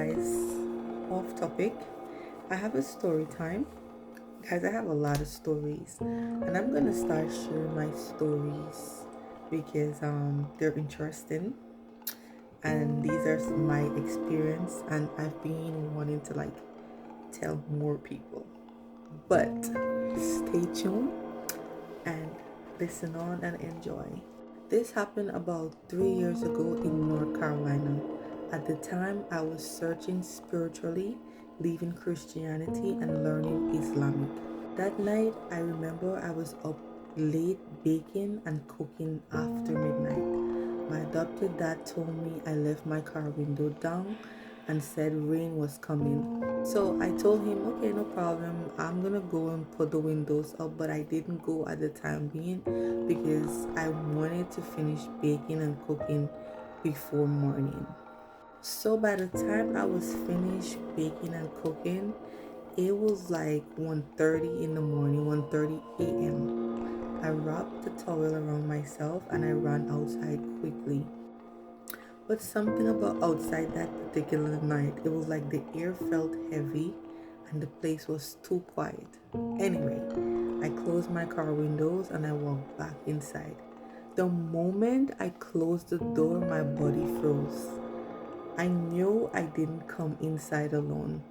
guys, off topic. I have a story time. Guys, I have a lot of stories, and I'm gonna start sharing my stories because they're interesting and these are my experience, and I've been wanting to tell more people. But stay tuned and listen on and enjoy. This happened about 3 years ago in North Carolina. At the time, I was searching spiritually, leaving Christianity and learning Islamic. That night, I remember I was up late baking and cooking after midnight. My adopted dad told me I left my car window down and said rain was coming. So I told him, okay, no problem. I'm gonna go and put the windows up, but I didn't go at the time being because I wanted to finish baking and cooking before morning. So by the time I was finished baking and cooking, it was like 1:30 in the morning, 1:30 a.m. I wrapped the towel around myself and I ran outside quickly. But something about outside that particular night, it was like the air felt heavy and the place was too quiet. Anyway, I closed my car windows and I walked back inside. The moment I closed the door, my body froze. I knew I didn't come inside alone.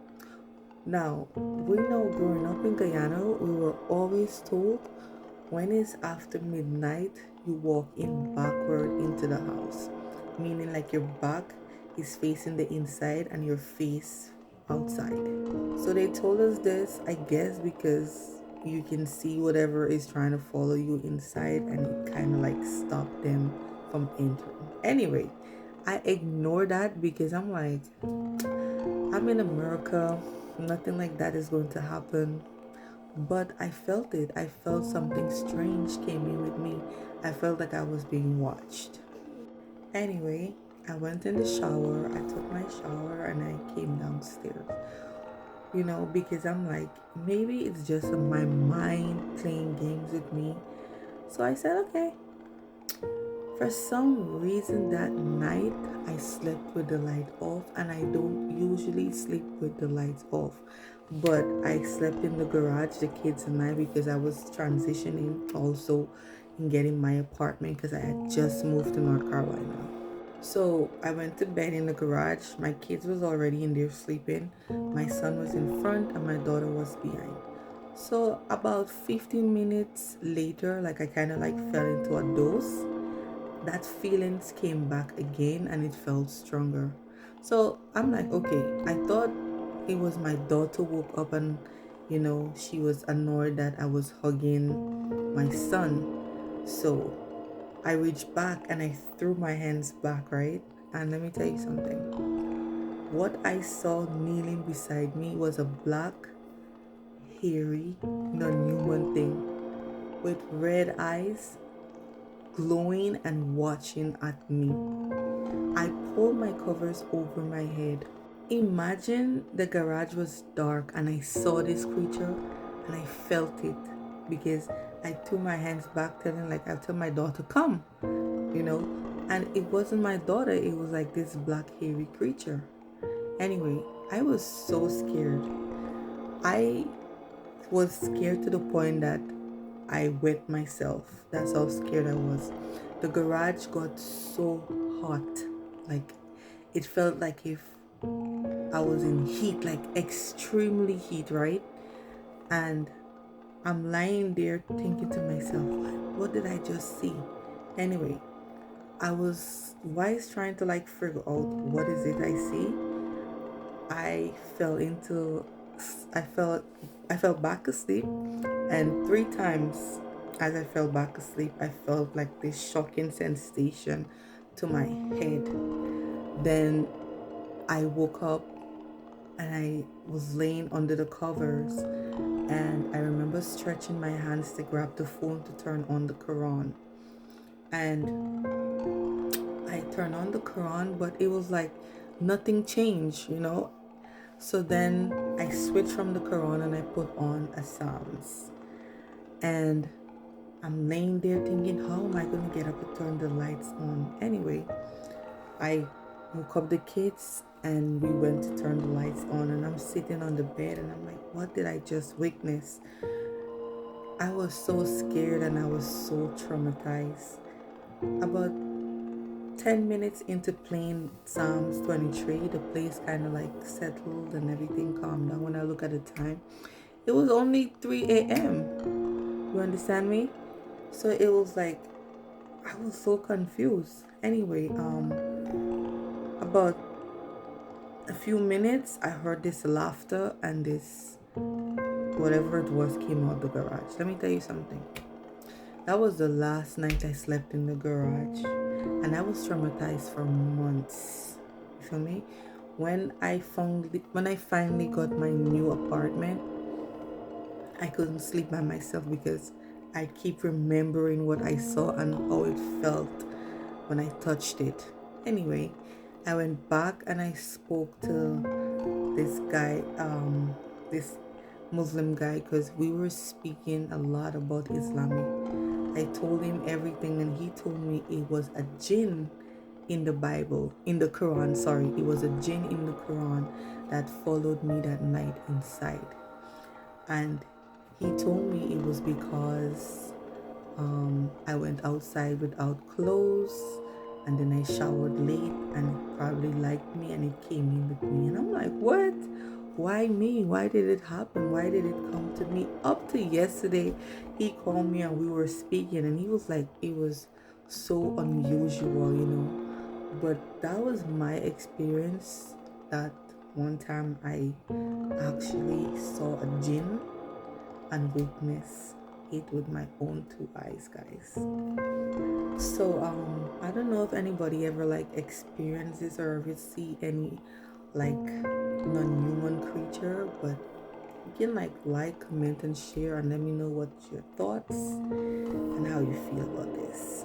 Now, we know growing up in Guyana, we were always told when it's after midnight, you walk in backward into the house, meaning like your back is facing the inside and your face outside. So they told us this, I guess, because you can see whatever is trying to follow you inside and it kind of like stopped them from entering. Anyway, I ignore that because I'm like, I'm in America, nothing like that is going to happen. But I felt it. I felt something strange came in with me. I felt like I was being watched. Anyway, I went in the shower, I took my shower, and I came downstairs. Because I'm like, maybe it's just my mind playing games with me. So I said, okay. For some reason that night, I slept with the light off, and I don't usually sleep with the lights off. But I slept in the garage, the kids and I, because I was transitioning also in getting my apartment because I had just moved to North Carolina. So I went to bed in the garage. My kids was already in there sleeping. My son was in front and my daughter was behind. So about 15 minutes later, like I kind of like fell into a doze. That feelings came back again and it felt stronger. So I'm like, okay, I thought it was my daughter woke up and she was annoyed that I was hugging my son. So I reached back and I threw my hands back, right? And let me tell you something. What I saw kneeling beside me was a black, hairy, non-human thing with red eyes, glowing and watching at me. I pulled my covers over my head. Imagine the garage was dark and I saw this creature and I felt it because I threw my hands back telling I tell my daughter, come, and it wasn't my daughter, it was like this black hairy creature. Anyway, I was so scared. I was scared to the point that I wet myself. That's how scared I was. The garage got so hot. Like it felt like if I was in heat, like extremely heat, right? And I'm lying there thinking to myself, what did I just see? Anyway, I was wise trying to figure out what is it I see. I fell into I felt I fell back asleep, and three times as I fell back asleep I felt like this shocking sensation to my head. Then I woke up and I was laying under the covers, and I remember stretching my hands to grab the phone to turn on the Quran. And I turned on the Quran, but it was like nothing changed. So then I switched from the Quran and I put on a Psalms. And I'm laying there thinking, how am I going to get up and turn the lights on? Anyway, I woke up the kids and we went to turn the lights on, and I'm sitting on the bed and I'm like, what did I just witness? I was so scared and I was so traumatized. About 10 minutes into playing Psalms 23, the place kind of like settled and everything calmed down. When I look at the time, it was only 3 a.m. You understand me? So it was like, I was so confused. Anyway, about a few minutes, I heard this laughter and this whatever it was came out the garage. Let me tell you something. That was the last night I slept in the garage, and I was traumatized for months. You feel me? When I finally got my new apartment, I couldn't sleep by myself because I keep remembering what I saw and how it felt when I touched it. Anyway, I went back and I spoke to this guy, this Muslim guy, because we were speaking a lot about Islamic. I told him everything, and he told me it was a jinn in the Bible, in the Quran. Sorry, it was a jinn in the Quran that followed me that night inside. And he told me it was because I went outside without clothes, and then I showered late, and it probably liked me and it came in with me. And I'm like, what? Why me? Why did it happen? Why did it come to me? Up to yesterday, he called me and we were speaking, and he was like, it was so unusual. But that was my experience. That one time I actually saw a jinn and witnessed it with my own two eyes, guys. So I don't know if anybody ever like experiences or ever see any like non-human creature, but you can like, comment, and share, and let me know what your thoughts and how you feel about this.